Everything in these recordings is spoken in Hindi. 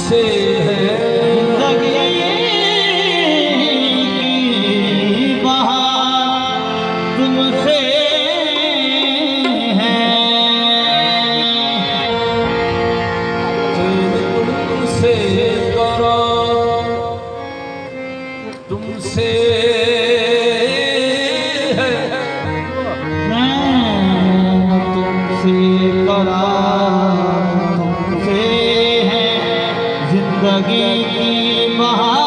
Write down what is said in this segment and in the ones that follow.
तुमसे है तुमसे है तुमसे करो तुमसे है तुमसे करा तुमसे है जिंदगी की बहार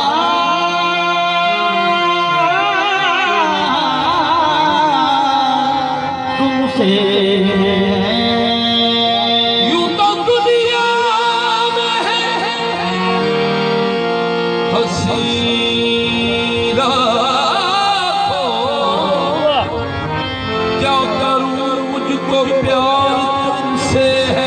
तुमसे यूं तो दुनिया में है हंसी लाखों, क्या करूं मुझको प्यार तुमसे है।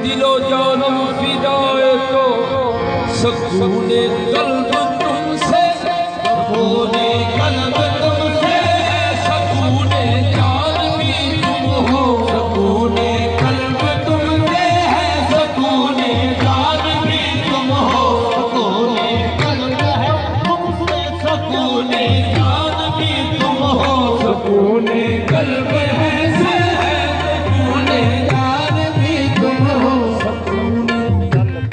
दिलो जानो फिदाए को सकूने कल्ब तुमसे सकूने कल्ब तुमसे सकूने जान भी तुम हो सकूने कल्ब तुमसे है सकूने जान भी तुम हो सकूने कल्ब है तुमसे सकूने जान भी तुम हो सकूने कल्ब है सकूने जान भी तुम हो सकूने कल्ब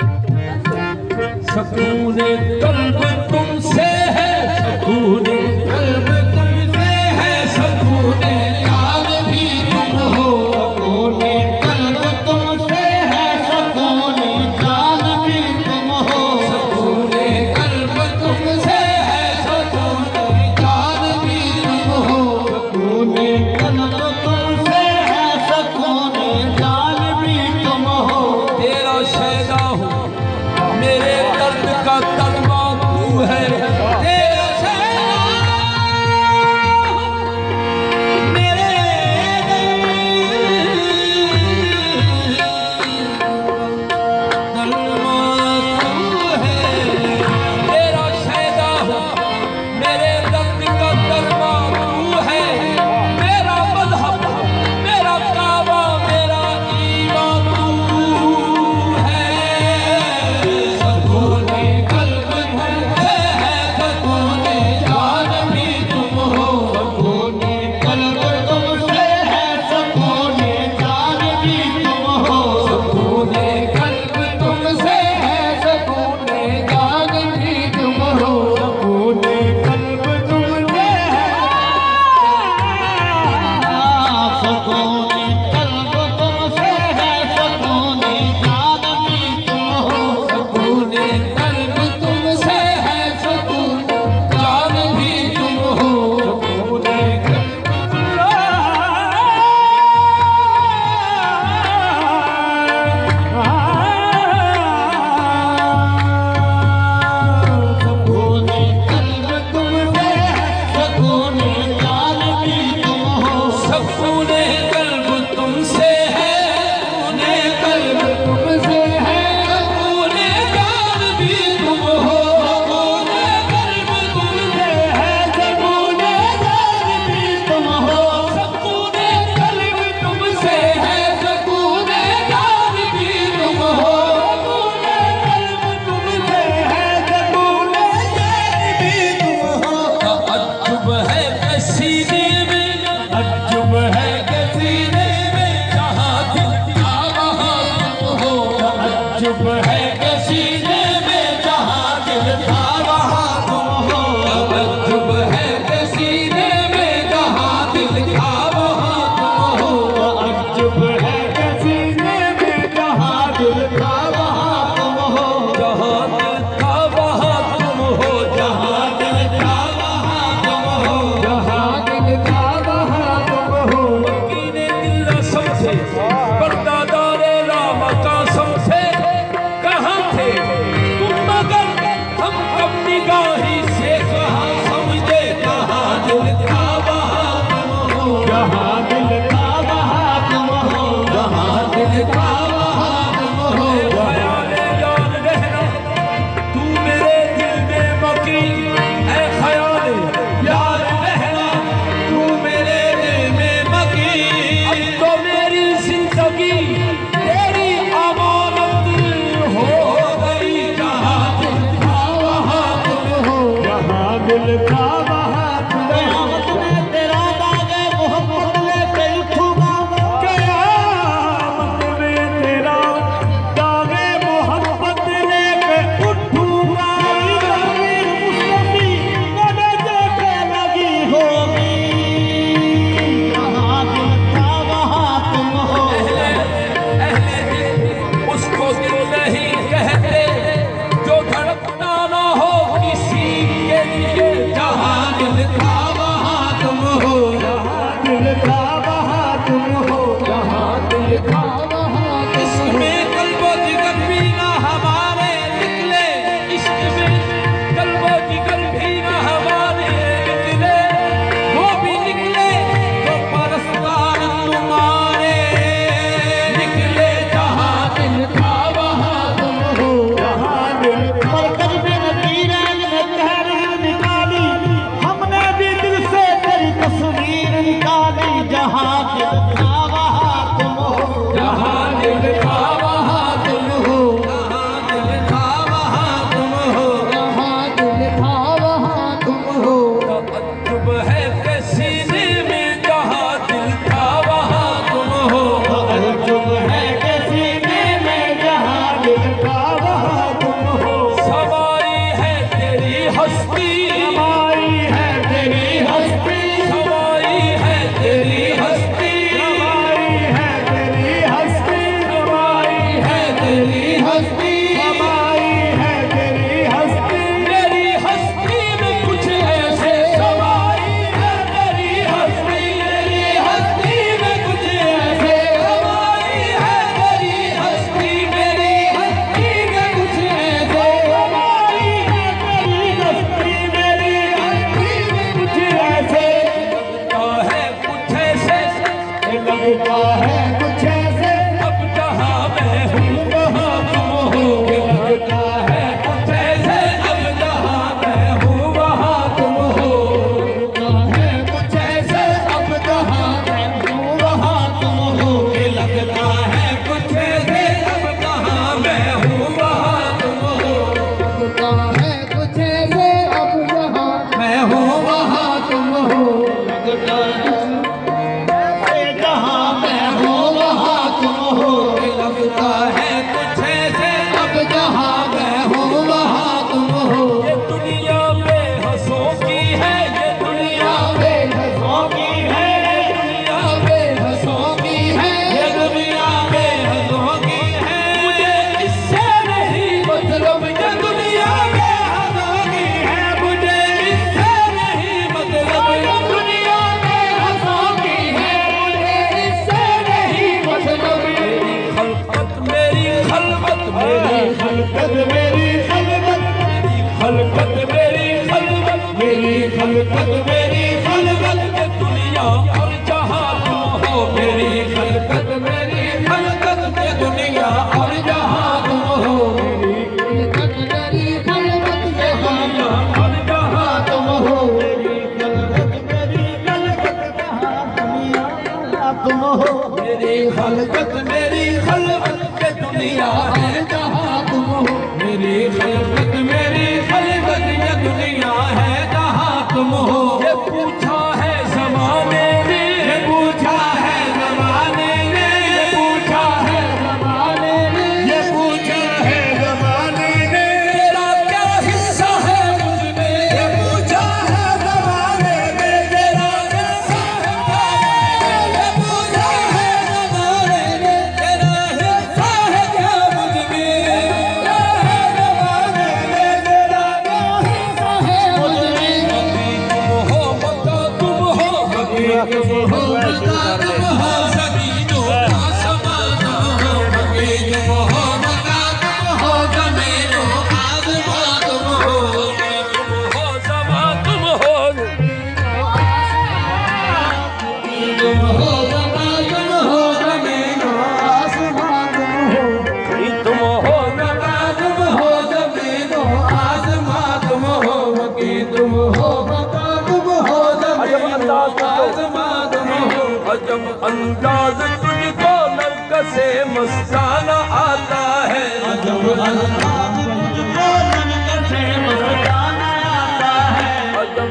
तुमसे है सकूने कल्ब तुमसे है सकूने जान भी तुम हो सकूने कल्ब तुमसे है सकूने जान भी तुम हो सकूने कल्ब तुमसे है सकूने जान भी तुम हो सकूने कल्ब तुमसे है सकूने जान भी तुम हो तेरा शैदा हूँ मेरे दर्द का तलवा तू है तेरा शैदा मेरे तलवा तू है तेरा शैदा हूँ मेरे दर्द का तलवा तू है मेरा मज़हब मेरा काबा मेरा ईमान तू है सकूने कल्ब तुमसे है सकूने जान भी तुम हो सकूने कल्ब तुमसे है सकूने जान भी तुम हो सकूने कल्ब तुमसे है सकूने जान भी तुम हो सकूने कल्ब तुमसे है सकूने कल्ब तुमसे है सकूने जान भी तुम हो सकूने कल्ब तुमसे है सकूने जान भी तुम हो सकूने सकूने कल्ब तुमसे है सकूने जान भी तुम हो सकूने कल्ब तुमसे है सकूने कल्ब तुमसे है सकूने जान भी तुम हो सकूने कल्ब तुमसे है सकूने जान भी तुम हो सकूने कल्ब तुमसे है सकूने जान भी तुम हो सकूने कल्ब तुमसे है सकूने जान भी तुम हो अजब है सीने में अजब है सीने में जहाँ दिल का वहाँ तुम हो अजब है सीने में जहाँ दिल था वहाँ तुम हो अजब है सीने में जहाँ दिल का वहाँ तुम हो अजब है सीने में जहाँ दिल था वहाँ तुम हो जहाँ दिल का वहाँ तुम हो जहाँ दिल था वहाँ तुम हो जहाँ दिल का वहाँ तुम हो। कयामत में तेरा दागे मोहब्बत लेके उठूंगा। कयामत में तेरा दागे मोहब्बत लेके उठूंगा। मुस्तफी कदे देखे लगी होगी। जहाँ दिल था वहाँ तुम हो। अहले दिल उसको दिल नहीं कहते जो धड़कता ना हो किसी के लिए। जहाँ दिल था वहाँ तुम हो। जहाँ दिल था वहाँ तुम हो। जहाँ दिल था वहाँ इसमें कल्बो जिगर भी ना हमारे निकले। इश्क में कल्बो जिगर भी ना हमारे निकले। वो भी निकले तो परस्तार तुम्हारे निकले। जहाँ दिल था वहाँ तुम हो। जहाँ दिल मरकज में नकीरैन ने तहरीर निकाली। हमने भी दिल से तेरी तस्वीर निकाली। जहाँ दिल था वहाँ तुम हो। जहाँ दिल था वहाँ तुम हो। जहाँ दिल था वहाँ तुम हो। जहाँ दिल था वहाँ तुम हो। तअज्जुब है कि सीने में जहाँ दिल था वहाँ तुम हो। तअज्जुब है कि सीने में जहाँ दिल था वहाँ तुम हो। सवाई है तेरी हस्ती। समाई है तेरी हस्ती। सवाई है तेरी हस्ती। समाई है तेरी हस्ती। समाई है तेरी हस्ती। समाई है तेरी हस्ती। मेरी हस्ती में कुछ ऐसे समाई है तेरी हस्ती। मेरी हस्ती में कुछ ऐसे समाई है तेरी हस्ती। मेरी हस्ती में कुछ ऐसे समाई है तेरी हस्ती। मेरी हस्ती में कुछ ऐसे लगता है कुछ ऐसे। लगता है कुछ ऐसे। अब जहाँ मैं हूँ वहाँ तुम हो। लगता है कुछ ऐसे। अब जहाँ मैं हूँ वहाँ तुम हो। लगता है कुछ ऐसे। अब जहाँ मैं हूँ वहाँ तुम हो। लगता है कुछ ऐसे। अब जहाँ मैं हूँ वहाँ तुम हो। लगता है कुछ ऐसे। अब जहाँ मैं हूँ वहाँ तुम हो। लगता है जहाँ मैं हूँ वहाँ तुम हो। लगता है कुछ ऐसे। अब जहाँ मैं हूँ वहाँ तुम हो। ये दुनिया बेहसों की है। ये दुनिया बेहसों की है। दुनिया बेहसों की है। ये दुनिया बेहसों की है। मुझे इससे नहीं मतलब। ये दुनिया बेहसों की है। मुझे इससे नहीं मतलब। ये दुनिया बेहसों की है। मुझे इससे नहीं मतलब। मेरी खलकत मेरी खलकत मेरी खलकत मेरी खलकत। खलकत मेरी खलकत मेरी खलकत मेरी खलकत। ये दुनिया और जहाँ तुम हो। मेरी खलकत मेरी खलकत। ये दुनिया और जहाँ तुम हो। मेरी खलकत मेरी खलकत। ये दुनिया और जहाँ तुम हो। मेरी खलकत मेरी खलकत। जहाँ दुनिया तुम हो। मेरी खलकत मेरी खलकत। ये दुनिया है जहाँ तुम हो। मेरी खलकत मेरी खलकत। ये दुनिया है जहाँ तुम हो। ये पूछा है ज़माने ने। ये पूछा है ज़माने ने। ये पूछा है ज़माने ने। ये पूछा है ज़माने ने। तेरा क्या हिस्सा है मुझमें। ये पूछा है ज़माने ने। तेरा हिस्सा है ये पूछा है ज़माने ने। तेरा हिस्सा है क्या मुझमें। ज़माने ने तेरा क्या हिस्सा है मुझमें। कभी तुम हो बता तुम हो। कभी तुम हो बता तुम हो। कभी तुम हो बता तुम हो। ज़मीनों आसमां तुम हो। कभी तुम हो समा तुम हो। तुम हो समा तुम हो। ज़मीनों आसमां तुम हो। तुम हो बता तुम हो। ज़मीनों आसमां तुम हो। कभी तुम हो बता तुम हो। ज़मीनों आसमां तुम हो। अजब अंदाज तुझको नरक से मस्ताना आता है। अजब अंदाज तुझको नन्हे से मस्ताना आता है। अजब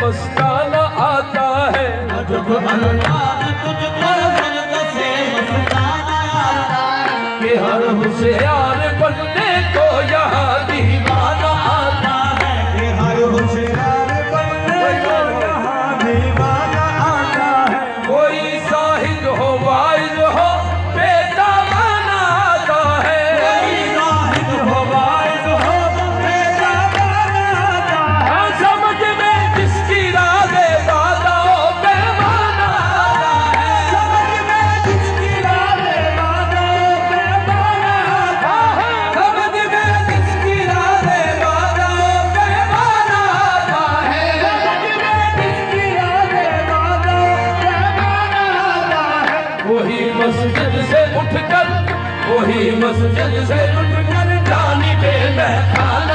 मस्ताना आता है। तुझको अल्लाह तुझको सजद से मस्ताना आता है कि हर होशियार बनने को यहाँ दीवाना आता है। कि हर होशियार बनने को यहाँ दीवाना आता है। कोई साहिद हो वाइज हो बेदामाना आता है। कोई वाहिद हो वाहिद हो बेदामाना आता है। हाँ, समझ में जिसकी राज़े बादा हो बेमाना आता है। समझ में जिसकी राज़े बादा हो बेमाना आता है। समझ में जिसकी राज़े बादा हो बेमाना आता है। समझ में जिसकी राज़े बादा हो बेमाना आता है। वही मस्जिद से उठकर जानी बे महखाना